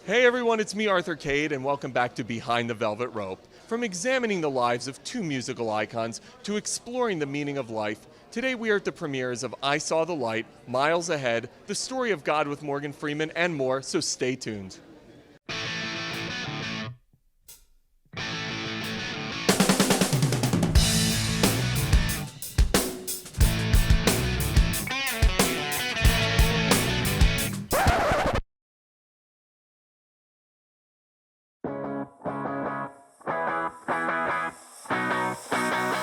Hey everyone, it's me, Arthur Cade, and welcome back to Behind the Velvet Rope. From examining the lives of two musical icons to exploring the meaning of life, today we are at the premieres of I Saw the Light, Miles Ahead, The Story of God with Morgan Freeman, and more, so stay tuned.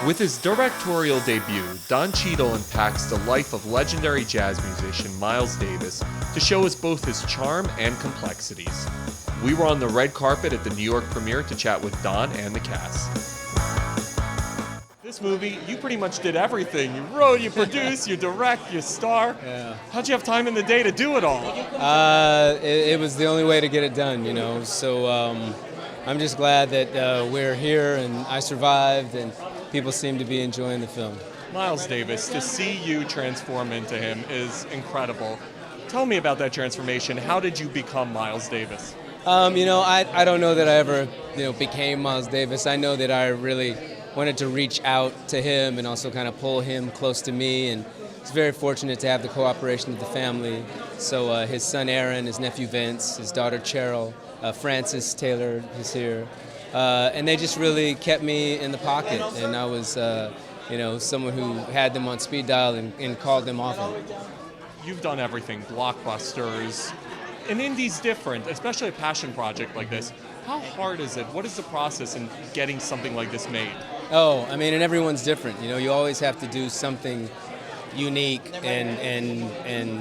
With his directorial debut, Don Cheadle unpacks the life of legendary jazz musician Miles Davis to show us both his charm and complexities. We were on the red carpet at the New York premiere to chat with Don and the cast. This movie, you pretty much did everything. You wrote, you produced, you direct, you star. Yeah. How'd you have time in the day to do it all? It was the only way to get it done, you know. So I'm just glad that we're here and I survived and people seem to be enjoying the film. Miles Davis, to see you transform into him is incredible. Tell me about that transformation. How did you become Miles Davis? I don't know that I ever, became Miles Davis. I know that I really wanted to reach out to him and also kind of pull him close to me, and it's very fortunate to have the cooperation of the family. So his son Aaron, his nephew Vince, his daughter Cheryl, Francis Taylor is here. And they just really kept me in the pocket, and I was, someone who had them on speed dial and called them often. You've done everything, blockbusters. And indie's different, especially a passion project like this. How hard is it? What is the process in getting something like this made? Oh, and everyone's different. You always have to do something unique and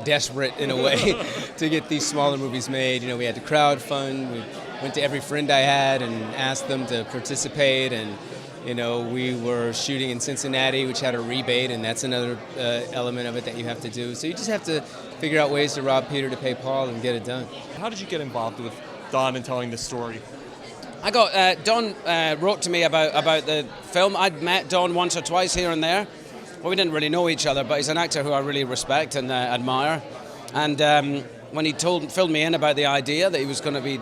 desperate in a way to get these smaller movies made. We had to crowdfund. We went to every friend I had and asked them to participate, and we were shooting in Cincinnati, which had a rebate, and that's another element of it that you have to do. So you just have to figure out ways to rob Peter to pay Paul and get it done. How did you get involved with Don and telling the story? I got Don wrote to me about the film. I'd met Don once or twice here and there. Well, we didn't really know each other, but he's an actor who I really respect and admire. And when he filled me in about the idea that he was going to be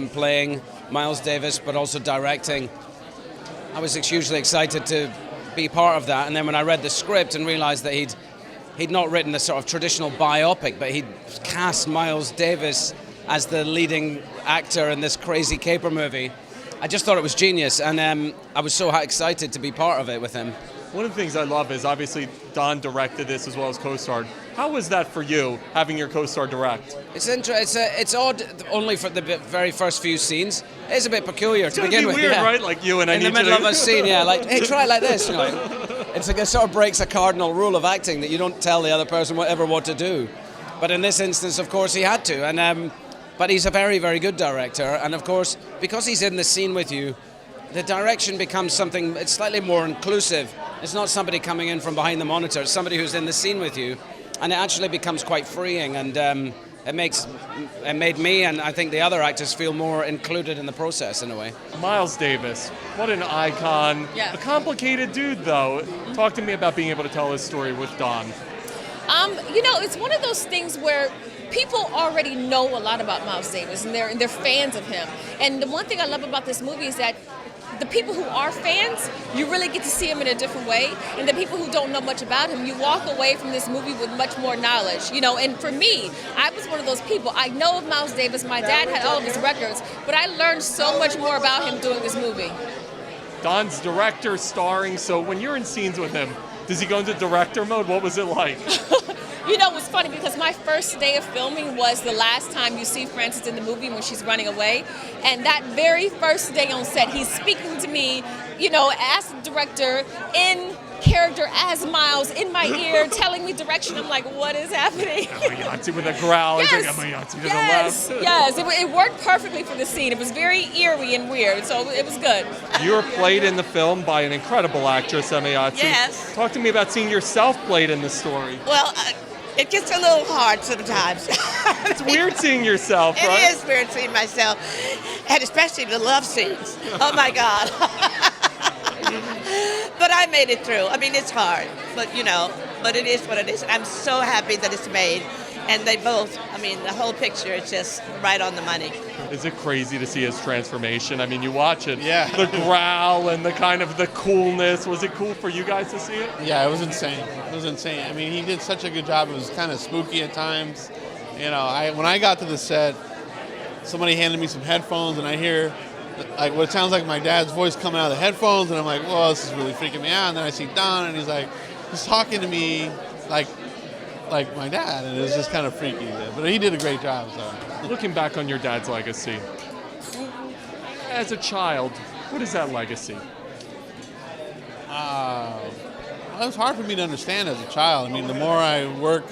playing Miles Davis, but also directing, I was hugely excited to be part of that. And then when I read the script and realized that he'd not written the sort of traditional biopic, but he'd cast Miles Davis as the leading actor in this crazy caper movie, I just thought it was genius. And I was so excited to be part of it with him. One of the things I love is obviously Don directed this as well as co-starred. How was that for you, having your co-star direct? It's odd only for the very first few scenes. It's a bit peculiar to begin with. It's weird, yeah. right? Like you and I in need the middle to of a scene, yeah, like, hey, try it like this. It's like it sort of breaks a cardinal rule of acting that you don't tell the other person what to do. But in this instance, of course, he had to. And but he's a very, very good director. And of course, because he's in the scene with you, the direction becomes something, it's slightly more inclusive. It's not somebody coming in from behind the monitor. It's somebody who's in the scene with you. And it actually becomes quite freeing. And it made me and I think the other actors feel more included in the process in a way. Miles Davis, what an icon. Yeah. A complicated dude, though. Talk to me about being able to tell his story with Don. It's one of those things where people already know a lot about Miles Davis, and they're fans of him. And the one thing I love about this movie is that the people who are fans, you really get to see him in a different way. And the people who don't know much about him, you walk away from this movie with much more knowledge. And for me, I was one of those people. I know of Miles Davis. My dad had all of his records, but I learned so much more about him doing this movie. Don's director, starring, so when you're in scenes with him, does he go into director mode? What was it like? It was funny because my first day of filming was the last time you see Frances in the movie when she's running away. And that very first day on set, he's speaking to me, as the director, in character as Miles, in my ear, telling me direction. I'm like, what is happening? Yahtzee with a growl. Yes, He's like, Yahtzee with a laugh. yes. It worked perfectly for the scene. It was very eerie and weird, so it was good. You were played in the film by an incredible actress, Yahtzee. Yes. Talk to me about seeing yourself played in the story. Well, it gets a little hard sometimes. It's weird seeing yourself, right? It is weird seeing myself, and especially the love scenes. Oh my God. But I made it through. It's hard, but it is what it is. I'm so happy that it's made, And they both, I mean, the whole picture is just right on the money. Is it crazy to see his transformation? I mean, you watch it, Yeah. the growl and the kind of the coolness. Was it cool for you guys to see it? Yeah, it was insane. It was insane. I mean, he did such a good job. It was kind of spooky at times. You know, when I got to the set, somebody handed me some headphones, and I hear like what sounds like my dad's voice coming out of the headphones, and I'm like, "Whoa, this is really freaking me out." And then I see Don, and he's talking to me like my dad, and it was just kind of freaky. But he did a great job. So, looking back on your dad's legacy, as a child, what is that legacy? well, it was hard for me to understand as a child. I mean, the more I work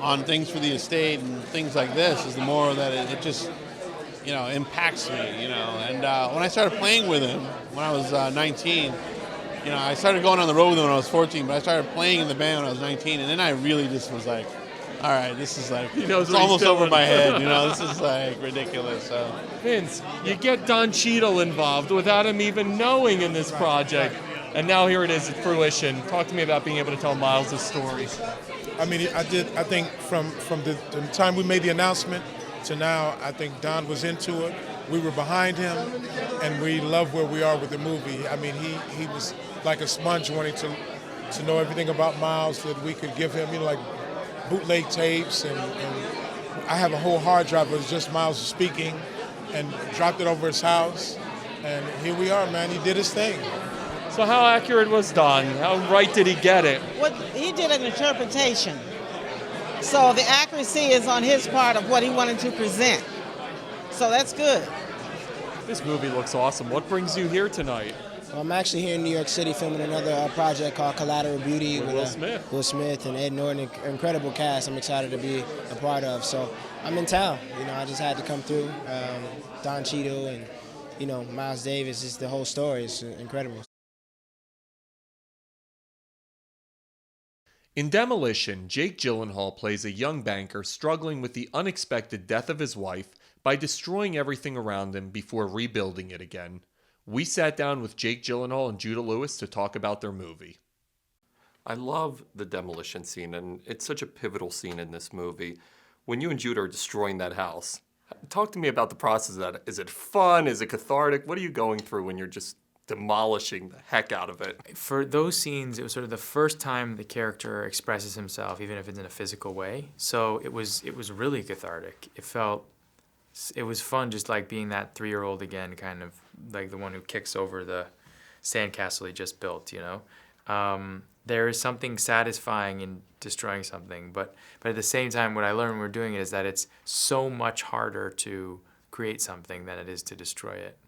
on things for the estate and things like this, is the more that it just, you know, impacts me. You know, and when I started playing with him when I was 19. You know, I started going on the road with him when I was 14, but I started playing in the band when I was 19, and then I really just was like, all right, this is like, it's almost over my head, you know, this is like ridiculous. So, Vince, you get Don Cheadle involved without him even knowing in this project, and now here it is at fruition. Talk to me about being able to tell Miles' story. I mean, I think from the time we made the announcement to now, I think Don was into it. We were behind him, and we love where we are with the movie. I mean, he was like a sponge wanting to know everything about Miles that we could give him, you know, like bootleg tapes. And I have a whole hard drive where it's just Miles speaking, and dropped it over his house. And here we are, man. He did his thing. So how accurate was Don? How right did he get it? What he did an interpretation. So the accuracy is on his part of what he wanted to present. So that's good. This movie looks awesome. What brings you here tonight? Well, I'm actually here in New York City filming another project called Collateral Beauty with Will Smith and Ed Norton, an incredible cast I'm excited to be a part of. So I'm in town. You know, I just had to come through. Don Cheadle and, you know, Miles Davis, just the whole story is incredible. In Demolition, Jake Gyllenhaal plays a young banker struggling with the unexpected death of his wife by destroying everything around him before rebuilding it again. We sat down with Jake Gyllenhaal and Judah Lewis to talk about their movie. I love the demolition scene, and it's such a pivotal scene in this movie. When you and Judah are destroying that house, talk to me about the process of that. Is it fun? Is it cathartic? What are you going through when you're just demolishing the heck out of it? For those scenes, it was sort of the first time the character expresses himself, even if it's in a physical way. So it was really cathartic. It was fun, just like being that 3-year-old again, kind of like the one who kicks over the sandcastle he just built, you know. There is something satisfying in destroying something, but at the same time, what I learned when we're doing it is that it's so much harder to create something than it is to destroy it.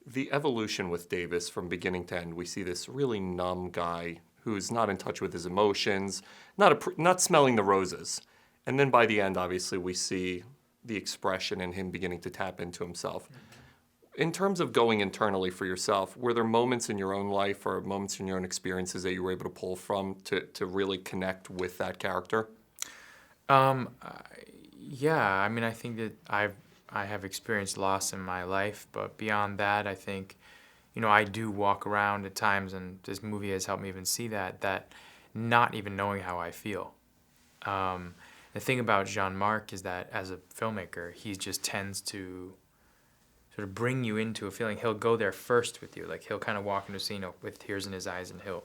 The evolution with Davis from beginning to end, we see this really numb guy who's not in touch with his emotions, not smelling the roses. And then by the end, obviously, we see the expression in him beginning to tap into himself. In terms of going internally for yourself, were there moments in your own life or moments in your own experiences that you were able to pull from to really connect with that character? Yeah, I mean, I think that I have experienced loss in my life, but beyond that, I think, you know, I do walk around at times, and this movie has helped me even see that not even knowing how I feel. The thing about Jean-Marc is that as a filmmaker, he just tends to sort of bring you into a feeling. He'll go there first with you. Like, he'll kind of walk into a scene with tears in his eyes, and he'll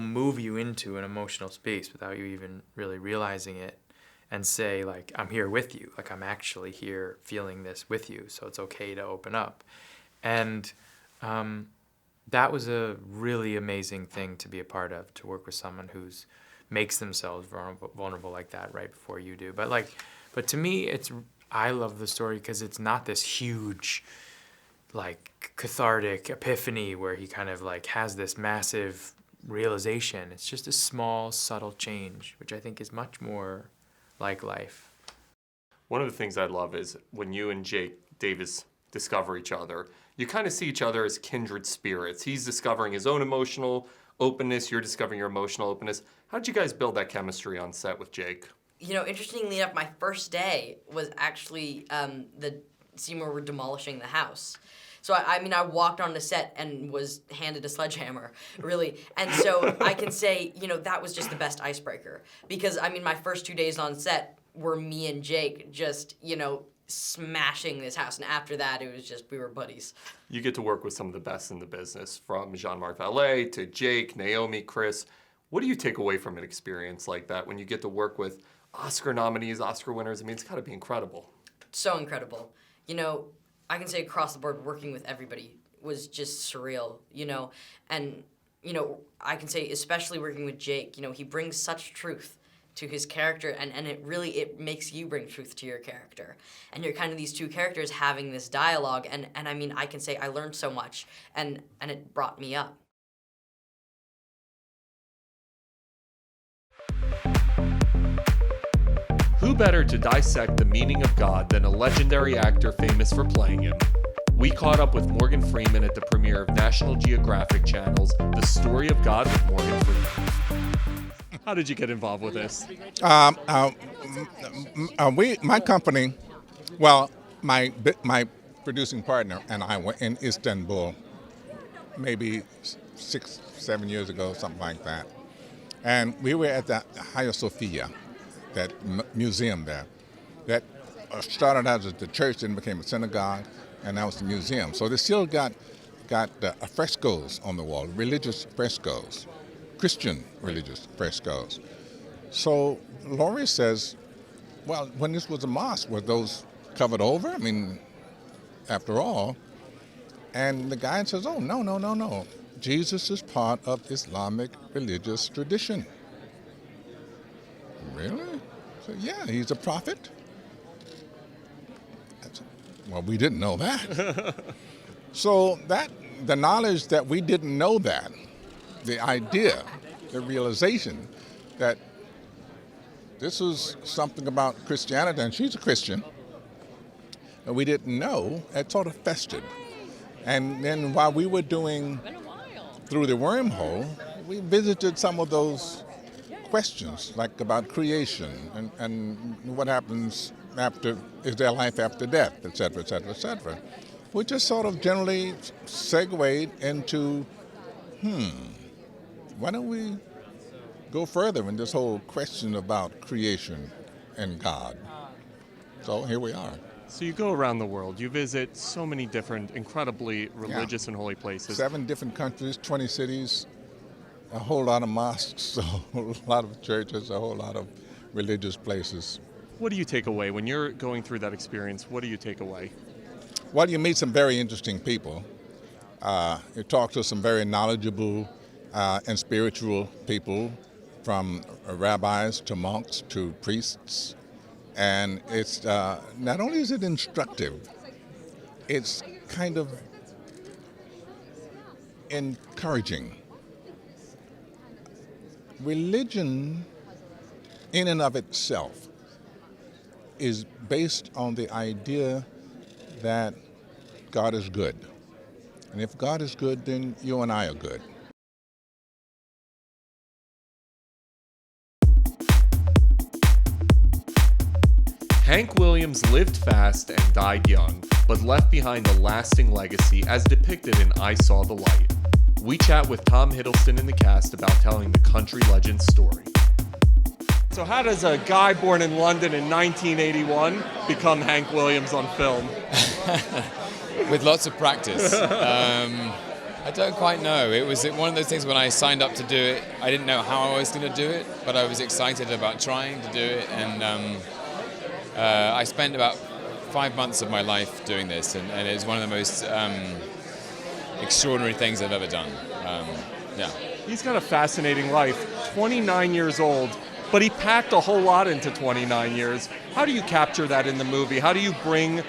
move you into an emotional space without you even really realizing it, and say, like, I'm here with you. Like, I'm actually here feeling this with you, so it's okay to open up. And that was a really amazing thing to be a part of, to work with someone who's makes themselves vulnerable like that right before you do. But to me, I love the story because it's not this huge, like, cathartic epiphany where he kind of like has this massive realization. It's just a small, subtle change, which I think is much more like life. One of the things I love is when you and Jake Davis discover each other, you kind of see each other as kindred spirits. He's discovering his own emotional openness, you're discovering your emotional openness. How did you guys build that chemistry on set with Jake? You know, interestingly enough, my first day was actually the scene where we're demolishing the house. So I mean, I walked on the set and was handed a sledgehammer, really. And so I can say, that was just the best icebreaker. Because, I mean, my first 2 days on set were me and Jake just, smashing this house. And after that, it was just, we were buddies. You get to work with some of the best in the business, from Jean-Marc Vallée to Jake, Naomi, Chris. What do you take away from an experience like that when you get to work with Oscar nominees, Oscar winners? I mean, it's got to be incredible. So incredible. I can say across the board, working with everybody was just surreal, And, I can say especially working with Jake, he brings such truth to his character, and it makes you bring truth to your character. And you're kind of these two characters having this dialogue, and I mean, I can say I learned so much, and it brought me up. Who better to dissect the meaning of God than a legendary actor famous for playing him? We caught up with Morgan Freeman at the premiere of National Geographic Channel's The Story of God with Morgan Freeman. How did you get involved with this? My company, well, my producing partner and I were in Istanbul maybe 6-7 years ago, something like that. And we were at the Hagia Sophia, that museum there, that started out as the church and became a synagogue, and now it's the museum. So they still got frescoes on the wall, religious frescoes, Christian religious frescoes. So Laurie says, well, when this was a mosque, were those covered over? I mean, after all. And the guy says, oh, no. Jesus is part of Islamic religious tradition. Really? So, yeah, he's a prophet. Well, we didn't know that. So the knowledge that we didn't know that, the idea, the realization that this was something about Christianity, and she's a Christian, and we didn't know, it sort of festered. And then while we were doing Through the Wormhole, we visited some of those questions, like about creation and what happens after, is there life after death, et cetera, et cetera, et cetera. We just sort of generally segued into, why don't we go further in this whole question about creation and God? So here we are. So you go around the world, you visit so many different, incredibly religious and holy places. 7 different countries, 20 cities, a whole lot of mosques, a whole lot of churches, a whole lot of religious places. What do you take away when you're going through that experience? What do you take away? Well, you meet some very interesting people. You talk to some very knowledgeable and spiritual people, from rabbis to monks to priests. And it's not only is it instructive, it's kind of encouraging. Religion in and of itself is based on the idea that God is good. And if God is good, then you and I are good. Hank Williams lived fast and died young, but left behind a lasting legacy as depicted in I Saw the Light. We chat with Tom Hiddleston and the cast about telling the country legend's story. So how does a guy born in London in 1981 become Hank Williams on film? With lots of practice. I don't quite know. It was one of those things when I signed up to do it, I didn't know how I was going to do it, but I was excited about trying to do it, and I spent about 5 months of my life doing this, and it was one of the most extraordinary things I've ever done. He's got a fascinating life. 29 years old, but he packed a whole lot into 29 years. How do you capture that in the movie? How do you bring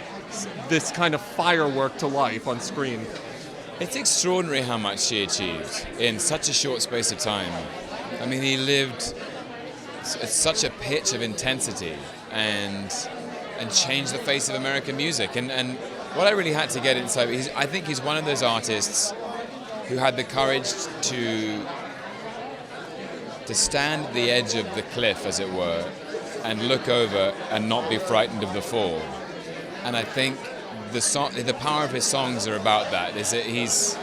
this kind of firework to life on screen? It's extraordinary how much he achieved in such a short space of time. I mean, he lived at such a pitch of intensity and changed the face of American music. And what I really had to get inside, I think he's one of those artists who had the courage to stand at the edge of the cliff, as it were, and look over and not be frightened of the fall. And I think the power of his songs are about that. Is that he's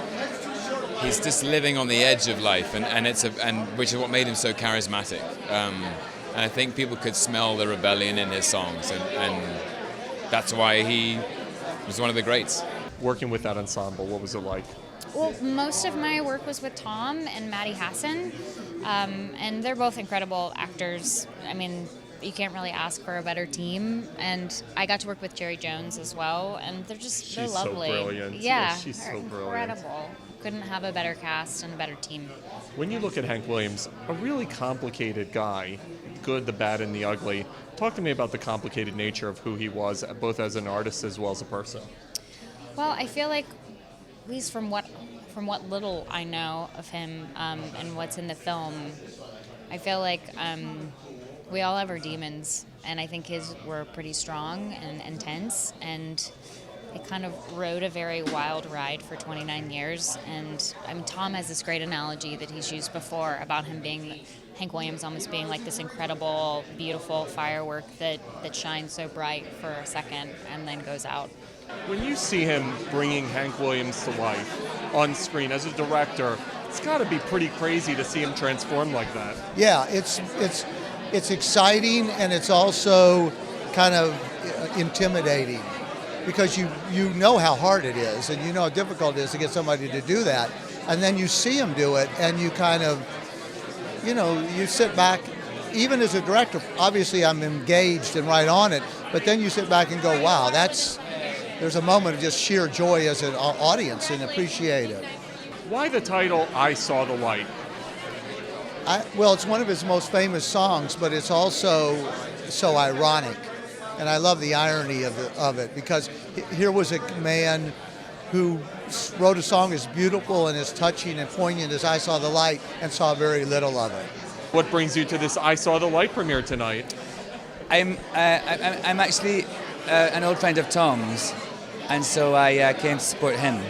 just living on the edge of life, and which is what made him so charismatic. And I think people could smell the rebellion in his songs, and that's why he was one of the greats. Working with that ensemble, what was it like? Well, most of my work was with Tom and Maddie Hassan, and they're both incredible actors. I mean, you can't really ask for a better team. And I got to work with Jerry Jones as well, and they're lovely. So brilliant. Yeah, she's they're so brilliant. incredible. Couldn't have a better cast and a better team. When you look at Hank Williams, a really complicated guy, good, the bad, and the ugly. Talk to me about the complicated nature of who he was, both as an artist as well as a person. Well, I feel like, at least from what little I know of him and what's in the film, I feel like we all have our demons, and I think his were pretty strong and intense, and it kind of rode a very wild ride for 29 years. And Tom has this great analogy that he's used before about him being, Hank Williams almost being like this incredible, beautiful firework that shines so bright for a second and then goes out. When you see him bringing Hank Williams to life on screen as a director, it's got to be pretty crazy to see him transform like that. Yeah, it's exciting, and it's also kind of intimidating, because you know how hard it is, and you know how difficult it is to get somebody to do that, and then you see him do it, and you kind of, you sit back. Even as a director, obviously I'm engaged and right on it, but then you sit back and go, wow, there's a moment of just sheer joy as an audience and appreciate it. Why the title, I Saw the Light? Well, it's one of his most famous songs, but it's also so ironic. And I love the irony of it, because here was a man who wrote a song as beautiful and as touching and poignant as I Saw the Light, and saw very little of it. What brings you to this I Saw the Light premiere tonight? I'm actually an old friend of Tom's, and so I came to support him.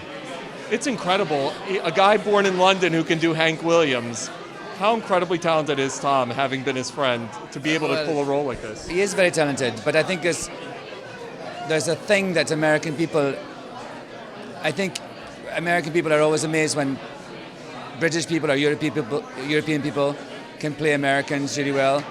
It's incredible. A guy born in London who can do Hank Williams. How incredibly talented is Tom, having been his friend, to be able to pull a role like this? He is very talented, but I think there's a thing that American people are always amazed when British people or European people can play Americans really well.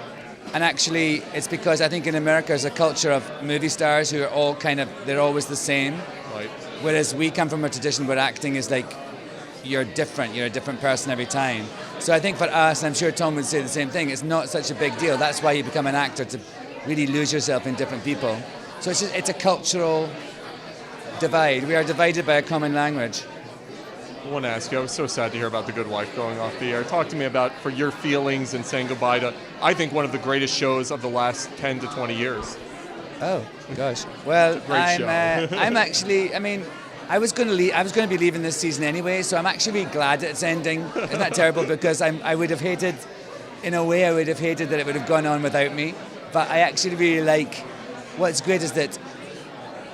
And actually, it's because I think in America there's a culture of movie stars who are all they're always the same. Right. Whereas we come from a tradition where acting is like, you're different, you're a different person every time. So I think for us, and I'm sure Tom would say the same thing, it's not such a big deal. That's why you become an actor, to really lose yourself in different people. So it's a cultural divide. We are divided by a common language. I want to ask you, I was so sad to hear about The Good Wife going off the air. Talk to me about, for your feelings and saying goodbye to, I think, one of the greatest shows of the last 10 to 20 years. Oh, gosh. Well, I'm actually, I was going to be leaving this season anyway, so I'm actually glad that it's ending. Isn't that terrible? Because I would have hated, in a way, that it would have gone on without me. But I actually really like, what's great is that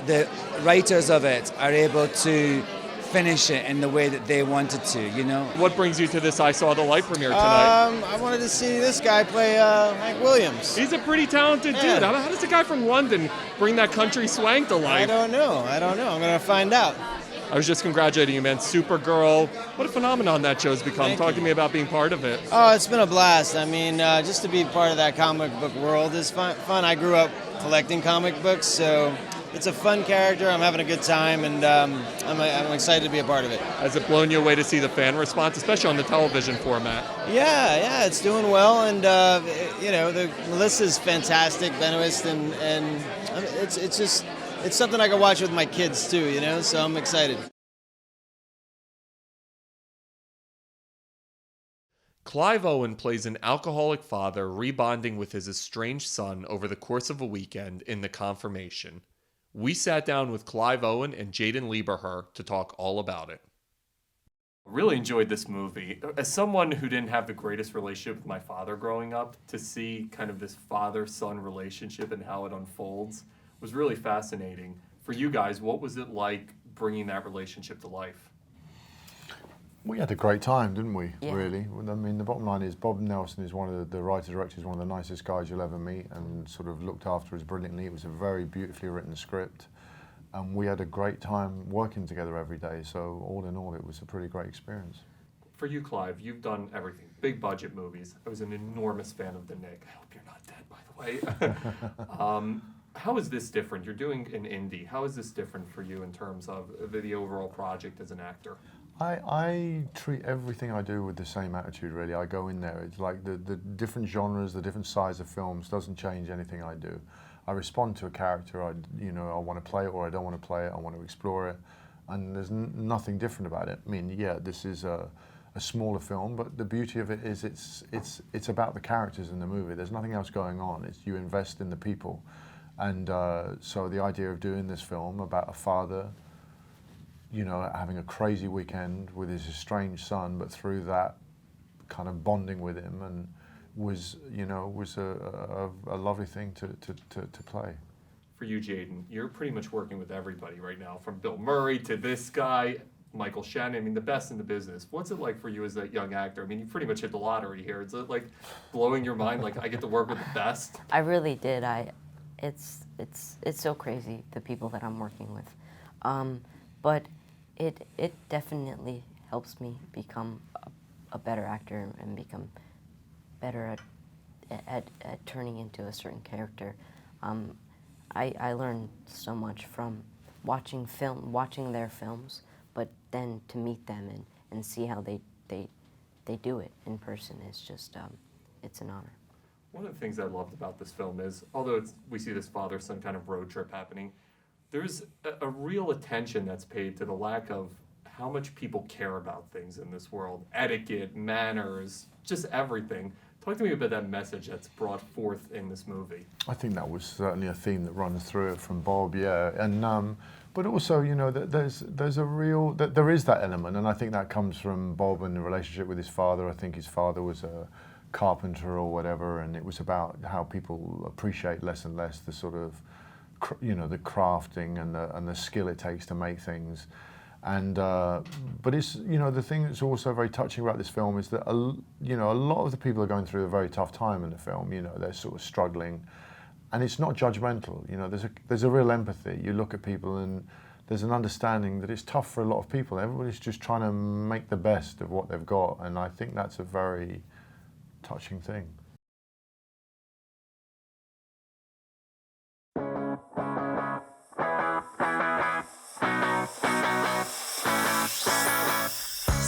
the writers of it are able to finish it in the way that they wanted to, What brings you to this I Saw the Light premiere tonight? I wanted to see this guy play Hank Williams. He's a pretty talented dude. How does a guy from London bring that country swank to life? I don't know. I'm going to find out. I was just congratulating you, man. Supergirl. What a phenomenon that show's become. Talk to me about being part of it. Oh, it's been a blast. Just to be part of that comic book world is fun. I grew up collecting comic books, so it's a fun character. I'm having a good time, and I'm excited to be a part of it. Has it blown you away to see the fan response, especially on the television format? Yeah, it's doing well, and Melissa's fantastic, Benoist, and it's something I can watch with my kids too, so I'm excited. Clive Owen plays an alcoholic father rebonding with his estranged son over the course of a weekend in The Confirmation. We sat down with Clive Owen and Jaden Lieberher to talk all about it. Really enjoyed this movie. As someone who didn't have the greatest relationship with my father growing up, to see kind of this father-son relationship and how it unfolds was really fascinating. For you guys, what was it like bringing that relationship to life? We had a great time, didn't we, Yeah. really? The bottom line is Bob Nelson is one of the writer-directors, one of the nicest guys you'll ever meet, and sort of looked after us brilliantly. It was a very beautifully written script. and we had a great time working together every day. So all in all, it was a pretty great experience. For you, Clive, you've done everything. Big budget movies. I was an enormous fan of The Nick. I hope you're not dead, by the way. How is this different? You're doing an indie. How is this different for you in terms of the overall project as an actor? I treat everything I do with the same attitude, really. I go in there. It's like the different genres, the different size of films doesn't change anything I do. I respond to a character. I want to play it or I don't want to play it. I want to explore it. And there's nothing different about it. I mean, yeah, this is a smaller film, but the beauty of it is it's about the characters in the movie. There's nothing else going on. It's you invest in the people. And so the idea of doing this film about a father, having a crazy weekend with his estranged son, but through that kind of bonding with him, and was a lovely thing to play. For you, Jaden, you're pretty much working with everybody right now, from Bill Murray to this guy, Michael Shannon. I mean, the best in the business. What's it like for you as a young actor? I mean, you pretty much hit the lottery here. Is it like blowing your mind? Like, I get to work with the best? I really did. It's so crazy, the people that I'm working with. But it definitely helps me become a better actor and become better at turning into a certain character. I learned so much from watching their films, but then to meet them and see how they do it in person is just, it's an honor. One of the things I loved about this film is, although we see this father-son kind of road trip happening, there's a real attention that's paid to the lack of how much people care about things in this world. Etiquette, manners, just everything. Talk to me about that message that's brought forth in this movie. I think that was certainly a theme that runs through it from Bob, yeah. And but also, there's a real, there is that element, and I think that comes from Bob and the relationship with his father. I think his father was a carpenter or whatever, and it was about how people appreciate less and less the sort of, the crafting and the skill it takes to make things. And but it's the thing that's also very touching about this film is that a lot of the people are going through a very tough time in the film. They're sort of struggling, and it's not judgmental. There's a real empathy. You look at people and there's an understanding that it's tough for a lot of people. Everybody's just trying to make the best of what they've got, and I think that's a very touching thing.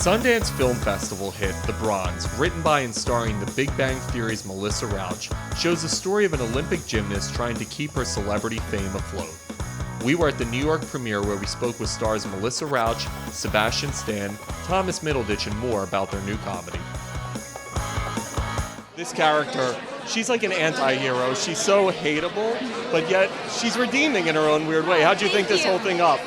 Sundance Film Festival hit The Bronze, written by and starring The Big Bang Theory's Melissa Rauch, shows the story of an Olympic gymnast trying to keep her celebrity fame afloat. We were at the New York premiere where we spoke with stars Melissa Rauch, Sebastian Stan, Thomas Middleditch, and more about their new comedy. This character, she's like an anti-hero. She's so hateable, but yet she's redeeming in her own weird way. How'd you think this whole thing up?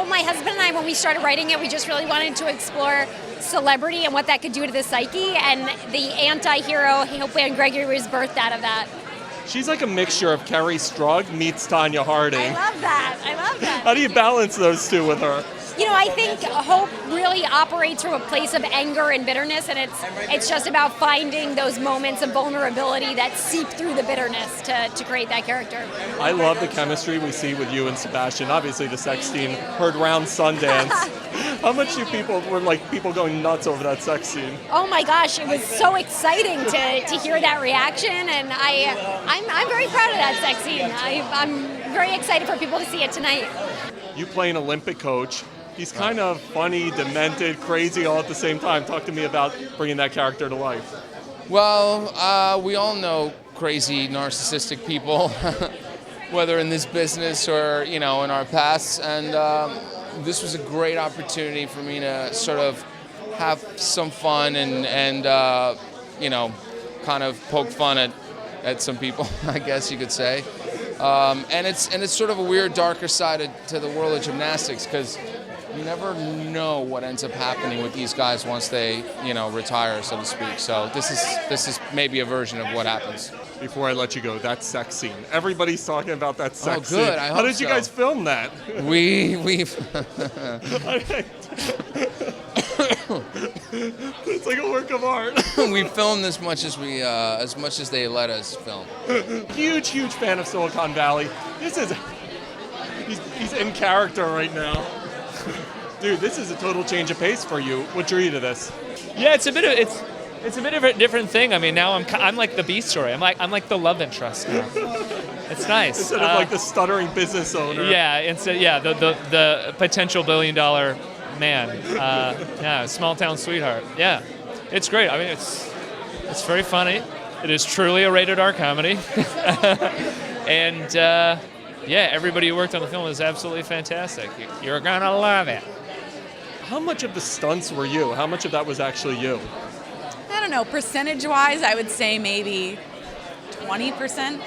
My husband and I, when we started writing it, we just really wanted to explore celebrity and what that could do to the psyche, and the anti-hero, McGregor, was birthed out of that. She's like a mixture of Kerry Strug meets Tanya Harding. I love that. How do you balance those two with her? I think hope really operates from a place of anger and bitterness, and it's just about finding those moments of vulnerability that seep through the bitterness to create that character. I love the chemistry we see with you and Sebastian. Obviously, the sex scene heard round Sundance. How much were people going nuts over that sex scene? Oh my gosh, it was so exciting to hear that reaction, and I'm very proud of that sex scene. I'm very excited for people to see it tonight. You play an Olympic coach. He's kind of funny, demented, crazy all at the same time. Talk to me about bringing that character to life. Well, we all know crazy, narcissistic people, whether in this business or, in our pasts. And this was a great opportunity for me to sort of have some fun and kind of poke fun at some people, I guess you could say. And it's sort of a weird, darker side to the world of gymnastics, because you never know what ends up happening with these guys once they, retire, so to speak. So this is maybe a version of what happens. Before I let you go, that sex scene. Everybody's talking about that sex scene. Oh, good. I hope How did you so. guys film that? We've. It's like a work of art. We filmed as much as they let us film. Huge fan of Silicon Valley. He's in character right now. Dude, this is a total change of pace for you. What drew you to this? Yeah, it's a bit of a different thing. I mean, now I'm like the B story. I'm like the love interest now. It's nice. Instead of like the stuttering business owner. Yeah, the potential $1 billion man. Yeah, small town sweetheart. Yeah, it's great. I mean, it's very funny. It is truly a rated R comedy. And yeah, everybody who worked on the film is absolutely fantastic. You're gonna love it. How much of the stunts were you? How much of that was actually you? I don't know, percentage-wise, I would say maybe 20%.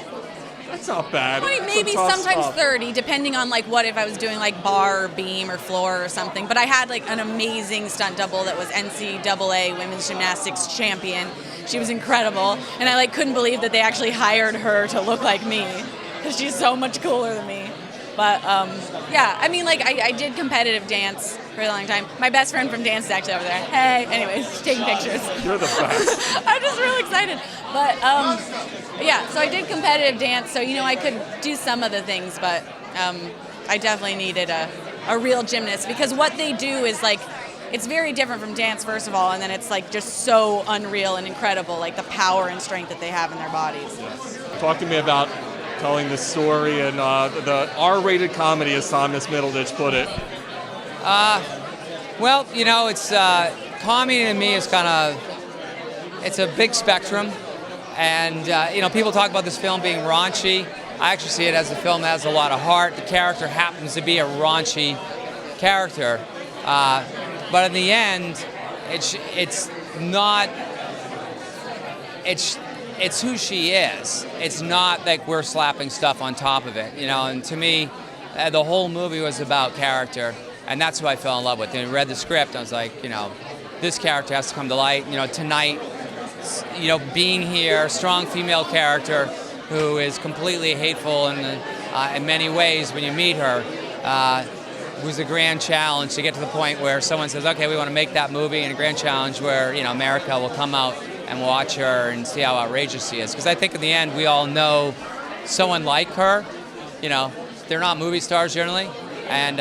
That's not bad. 20, maybe sometimes 30, depending on like what if I was doing like bar or beam or floor or something. But I had like an amazing stunt double that was NCAA women's gymnastics champion. She was incredible, and I like couldn't believe that they actually hired her to look like me because she's so much cooler than me. But yeah, I mean, like I did competitive dance for a long time. My best friend from dance is actually over there. Hey, anyways, taking pictures. You're the best. I'm just real excited. But yeah, so I did competitive dance, so I could do some of the things, but I definitely needed a real gymnast because what they do is like, it's very different from dance, first of all, and then it's like just so unreal and incredible, like the power and strength that they have in their bodies. Yes. Talk to me about telling the story and the R-rated comedy, as Thomas Middleditch put it. Well, it's comedy to me is it's a big spectrum, and people talk about this film being raunchy. I actually see it as a film that has a lot of heart. The character happens to be a raunchy character, but in the end, it's not. It's who she is. It's not like we're slapping stuff on top of it, And to me, the whole movie was about character, and that's who I fell in love with. And I read the script, I was like, this character has to come to light. Tonight, being here, strong female character who is completely hateful in many ways when you meet her, was a grand challenge to get to the point where someone says, okay, we want to make that movie, and a grand challenge where, America will come out and watch her and see how outrageous she is. Because I think in the end, we all know someone like her, they're not movie stars generally, and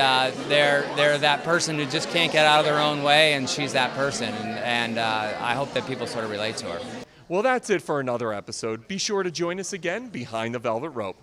they're that person who just can't get out of their own way, and she's that person. And I hope that people sort of relate to her. Well, that's it for another episode. Be sure to join us again behind the Velvet Rope.